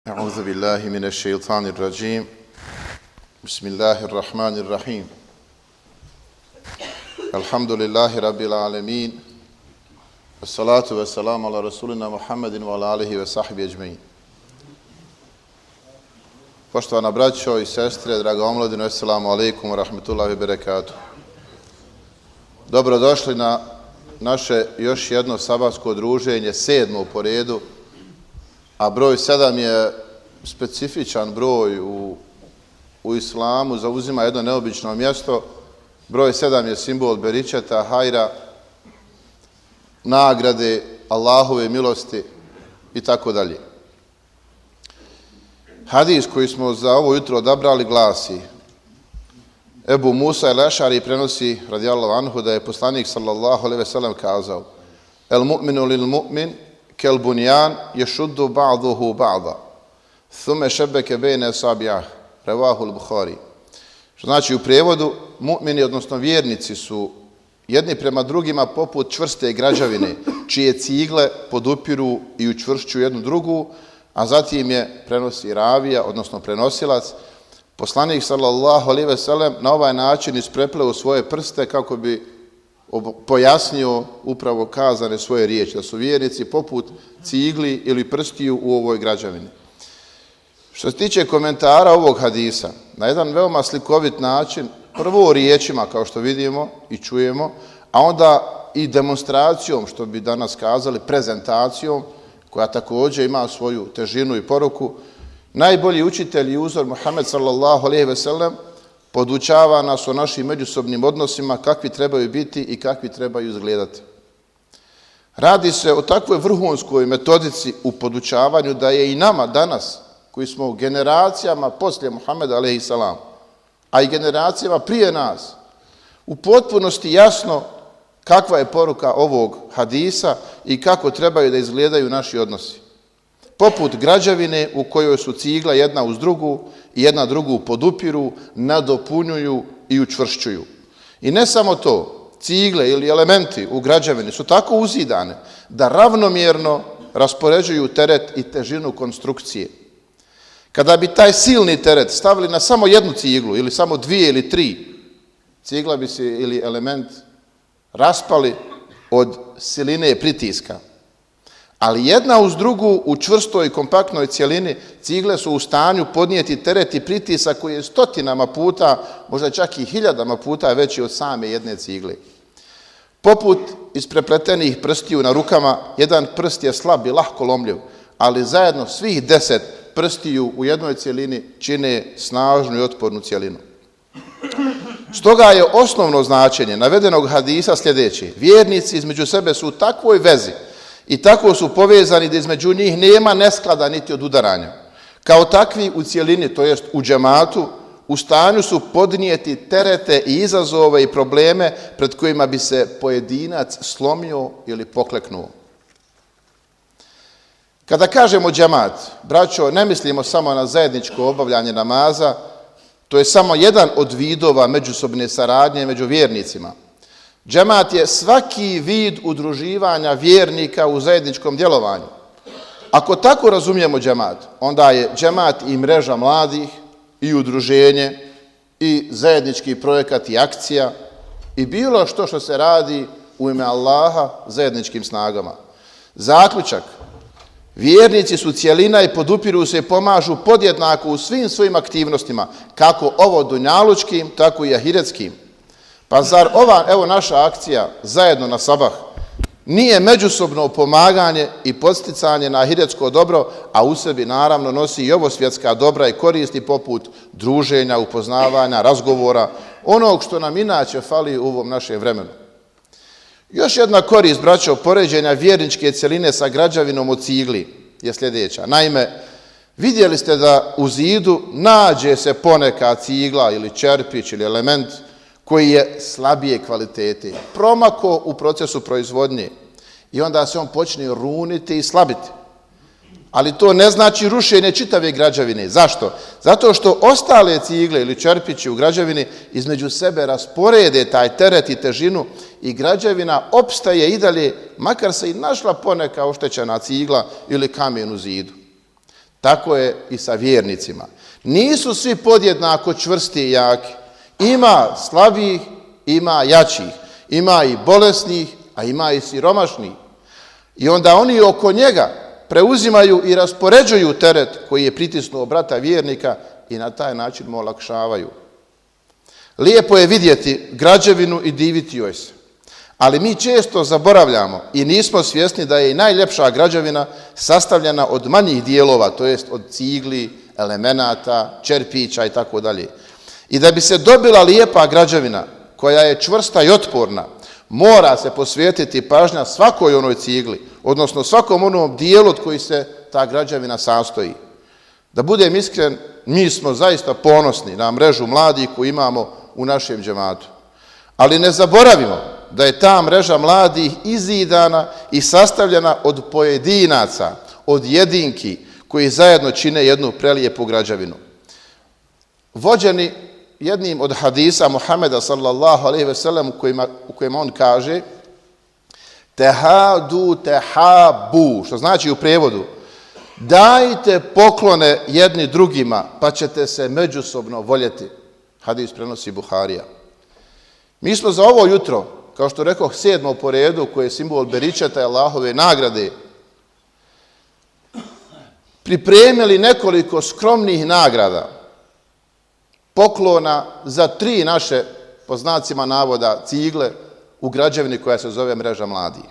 أعوذ بالله من الشيطان الرجيم بسم الله الرحمن الرحيم الحمد لله رب العالمين والصلاة والسلام على رسولنا محمد وعلى آله وصحبه أجمعين. Poštovana braćo i sestre, draga omladino, assalamu alaikum wa rahmatullahi wa barakatuh. Dobrodošli na naše još jedno sabatsko druženje, 7. po redu, a broj 7 je specifičan broj u islamu, zauzima jedno neobično mjesto. Broj 7 je simbol beričeta, hajra, nagrade, Allahove milosti i tako dalje. Hadis koji smo za ovo jutro odabrali glasi: Ebu Musa el-Ešari prenosi radijallahu anhu da je poslanik sallallahu alejhi ve sellem kazao: El mu'minu lil mu'min kel bunjan yashuddu ba'duhu ba'da thumma shabbaka bayna asabi'ah, rawahu al-Bukhari. Što znači u prijevodu, mu'mini, odnosno vjernici, su jedni prema drugima poput čvrste građevine, čije cigle podupiru i učvršćuju jednu drugu, a zatim je prenosi ravija, odnosno prenosilac, poslanik sallallahu alejhi ve sellem na ovaj način isprepleo svoje prste kako bi pojasnio upravo kazane svoje riječi, da su vjernici poput cigli ili prstiju u ovoj građevini. Što se tiče komentara ovog hadisa, na jedan veoma slikovit način, prvo riječima kao što vidimo i čujemo, a onda i demonstracijom, što bi danas kazali, prezentacijom, koja također ima svoju težinu i poruku, najbolji učitelj i uzor Muhammed sallallahu alejhi ve sellem podučava nas o našim međusobnim odnosima, kakvi trebaju biti i kakvi trebaju izgledati. Radi se o takvoj vrhunskoj metodici u podučavanju da je i nama danas, koji smo u generacijama poslije Muhammeda alejhi salam, a i generacijama prije nas, u potpunosti jasno kakva je poruka ovog hadisa i kako trebaju da izgledaju naši odnosi. Poput građevine u kojoj su cigla jedna uz drugu i jedna drugu podupiru, nadopunjuju i učvršćuju. I ne samo to, cigle ili elementi u građevini su tako uzidane da ravnomjerno raspoređuju teret i težinu konstrukcije. Kada bi taj silni teret stavili na samo jednu ciglu ili samo 2 ili 3, cigla bi se ili element raspali od siline pritiska. Ali jedna uz drugu u čvrstoj i kompaktnoj cjelini cigle su u stanju podnijeti teret i pritisak koji je stotinama puta, možda čak i hiljadama puta veći od same jedne cigle. Poput isprepletenih prstiju na rukama, jedan prst je slab i lahko lomljiv, ali zajedno svih 10 prstiju u jednoj cjelini čine snažnu i otpornu cjelinu. Stoga je osnovno značenje navedenog hadisa sljedeće: vjernici između sebe su u takvoj vezi i tako su povezani da između njih nema nesklada niti odudaranja. Kao takvi u cjelini, to jest u džematu, u stanju su podnijeti terete i izazove i probleme pred kojima bi se pojedinac slomio ili pokleknuo. Kada kažemo džemat, braćo, ne mislimo samo na zajedničko obavljanje namaza, to je samo jedan od vidova međusobne saradnje među vjernicima. Džemat je svaki vid udruživanja vjernika u zajedničkom djelovanju. Ako tako razumijemo džemat, onda je džemat i mreža mladih, i udruženje, i zajednički projekat i akcija, i bilo što se radi u ime Allaha zajedničkim snagama. Zaključak: vjernici su cjelina i podupiru se i pomažu podjednako u svim svojim aktivnostima, kako ovo dunjalučkim, tako i ahiretskim. Pa zar ova, evo, naša akcija zajedno na sabah nije međusobno pomaganje i podsticanje na ahiretsko dobro, a u sebi naravno nosi i ovo svjetska dobra i koristi poput druženja, upoznavanja, razgovora, onog što nam inače fali u ovom našem vremenu. Još jedna korist, braćo, poređenja vjerničke cjeline sa građevinom od cigli je sljedeća. Naime, vidjeli ste da u zidu nađe se poneka cigla ili čerpić ili element koji je slabije kvalitete, promako u procesu proizvodnje, i onda se on počne runiti i slabiti. Ali to ne znači rušenje čitave građevine. Zašto? Zato što ostale cigle ili čerpići u građevini između sebe rasporede taj teret i težinu i građevina opstaje i dalje, makar se i našla poneka oštećena cigla ili kamen u zidu. Tako je i sa vjernicima. Nisu svi podjednako čvrsti i jaki. Ima slabijih, ima jačih. Ima i bolesnih, a ima i siromašnih. I onda oni oko njega preuzimaju i raspoređuju teret koji je pritisnuo brata vjernika i na taj način mu olakšavaju. Lijepo je vidjeti građevinu i diviti joj se. Ali mi često zaboravljamo i nismo svjesni da je i najljepša građevina sastavljena od manjih dijelova, to jest od cigli, elemenata, čerpića i tako dalje. I da bi se dobila lijepa građevina koja je čvrsta i otporna, mora se posvetiti pažnja svakoj onoj cigli, odnosno svakom onom dijelu od koji se ta građevina sastoji. Da budem iskren, mi smo zaista ponosni na mrežu mladih koju imamo u našem džematu. Ali ne zaboravimo da je ta mreža mladih izidana i sastavljena od pojedinaca, od jedinki koji zajedno čine jednu prelijepu građevinu. Vođeni jednim od hadisa Muhameda sallallahu alejhi ve sellem u kojima on kaže tehadu tehabu, što znači u prijevodu dajte poklone jedni drugima pa ćete se međusobno voljeti. Hadis prenosi Buharija. Mi smo za ovo jutro, kao što rekoh, 7. po redu, koje je simbol beričeta i Allahove nagrade, pripremili nekoliko skromnih nagrada, poklona za 3 naše, po znacima navoda, cigle u građevini koja se zove mreža mladih.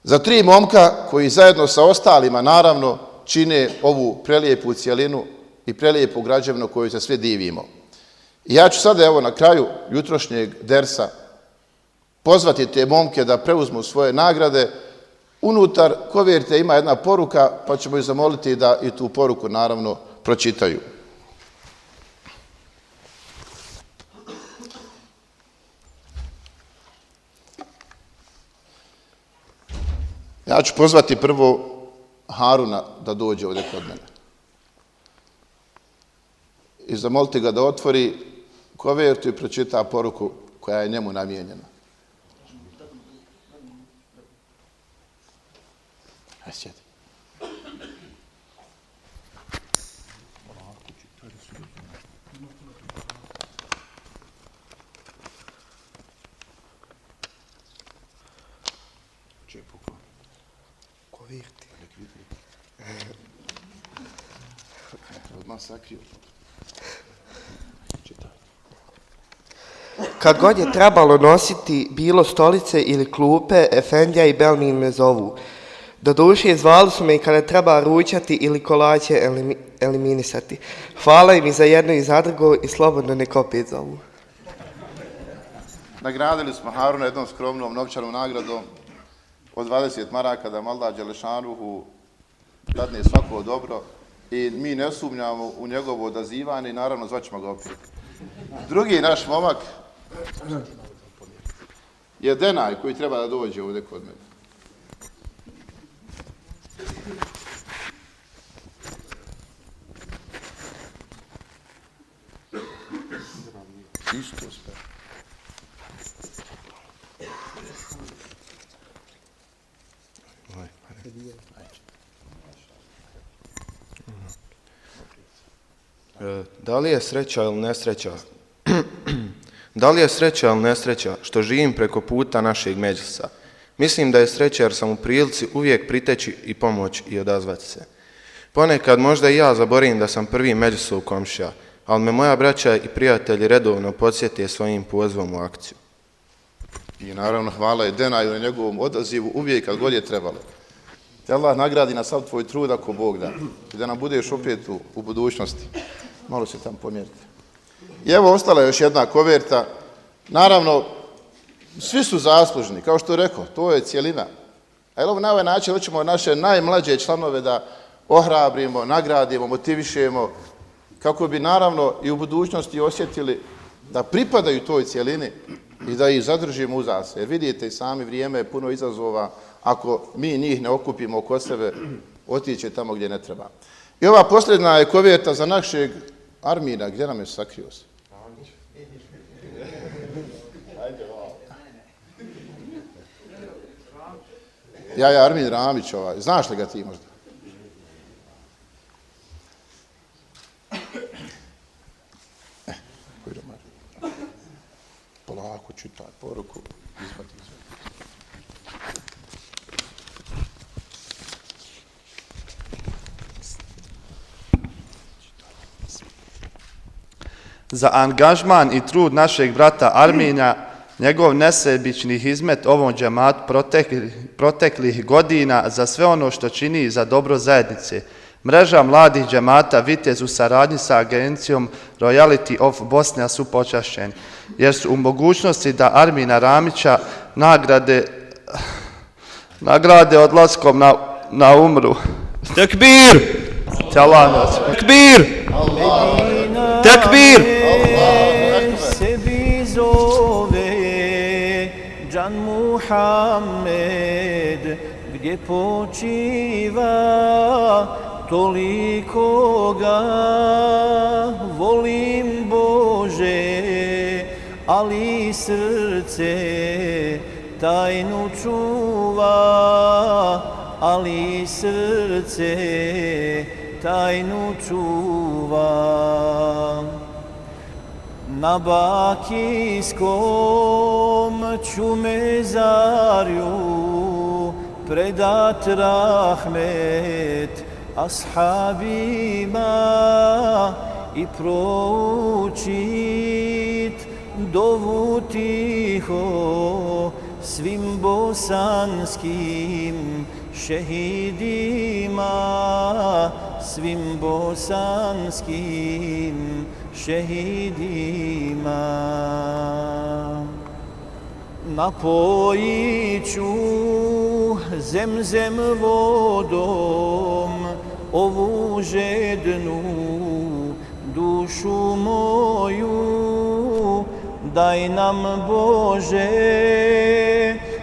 Za 3 momka koji zajedno sa ostalima, naravno, čine ovu prelijepu cijelinu i prelijepu građevinu koju se svi divimo. I ja ću sada, evo, na kraju jutrošnjeg dersa pozvati te momke da preuzmu svoje nagrade. Unutar koverte ima jedna poruka, pa ćemo ih zamoliti da i tu poruku, naravno, pročitaju. Ja ću pozvati prvo Haruna da dođe ovdje kod mene. I zamoliti ga da otvori kovertu i pročita poruku koja je njemu namijenjena. Aj, sjedi. Odmah sakrio. Kad god je trebalo nositi bilo stolice ili klupe, Efendija i Belmin me zovu. Doduše, zvali su me i kada treba ručati ili kolače eliminisati. Hvala im i za jedno i za drugo i slobodno nek opet zovu. Nagradili smo Haruna jednom skromnom novčanom nagradom od 20 maraka da Allah Đelešanuhu dadne svako dobro i mi ne sumnjamo u njegovo odazivanje i naravno zvaćemo ga opet. Drugi naš momak je Denaj koji treba da dođe ovdje kod mene. Isto sve. Da li je sreća ili nesreća? Da li je sreća ili nesreća što živim preko puta našeg međlisa? Mislim da je sreća jer sam u prilici uvijek priteći i pomoći i odazvati se. Ponekad možda i ja zaboravim da sam prvi međlisov komšija, ali me moja braća i prijatelji redovno podsjete svojim pozivom u akciju. I naravno hvala je Denaju na njegovom odazivu uvijek kad god je trebalo. Te Allah nagradi na sav tvoj trud ako Bog da. I da nam budeš opet u budućnosti. Malo se tam pomjerite. I evo ostala je još jedna koverta. Naravno, svi su zaslužni, kao što je rekao, to je cijelina. A evo na ovaj način hoćemo naše najmlađe članove da ohrabrimo, nagradimo, motivišemo, kako bi naravno i u budućnosti osjetili da pripadaju toj cijelini i da ih zadržimo uza se. Jer vidite i sami, vrijeme je puno izazova. Ako mi njih ne okupimo oko sebe, otiće tamo gdje ne treba. I ova posljedna je koverta za našeg Armina. Gdje nam je sakrio se? Ja, Armin Ramić, znaš li ga ti možda? čitaj poruku, izvadi. Za angažman i trud našeg brata Arminja, njegov nesebični hizmet ovom džematu proteklih godina za sve ono što čini za dobro zajednice. Mreža mladih džemata Vitez u saradnji sa agencijom Royalty of Bosnia su počašćeni, jer su u mogućnosti da Armina Ramića nagrade odlaskom na umru. Tekbir! Tekbir! Tekbir! Sebi zove Džan Muhammed, gdje počiva, toliko ga volim Bože, ali srce tajnu čuva, ali srce tajnu čuva. Na bakijskom ću mezarju predat rahmet ashabima i proučit dovu tiho svim bosanskim šehidima, svim bosanskim šehidima. Napojit ću zemzem vodom ovu žednu dušu moju, daj nam Bože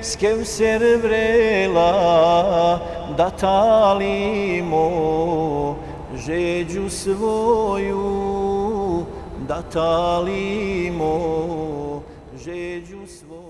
s Kevser vrela da talimo žeđu svoju, da talimo žeđu svoju.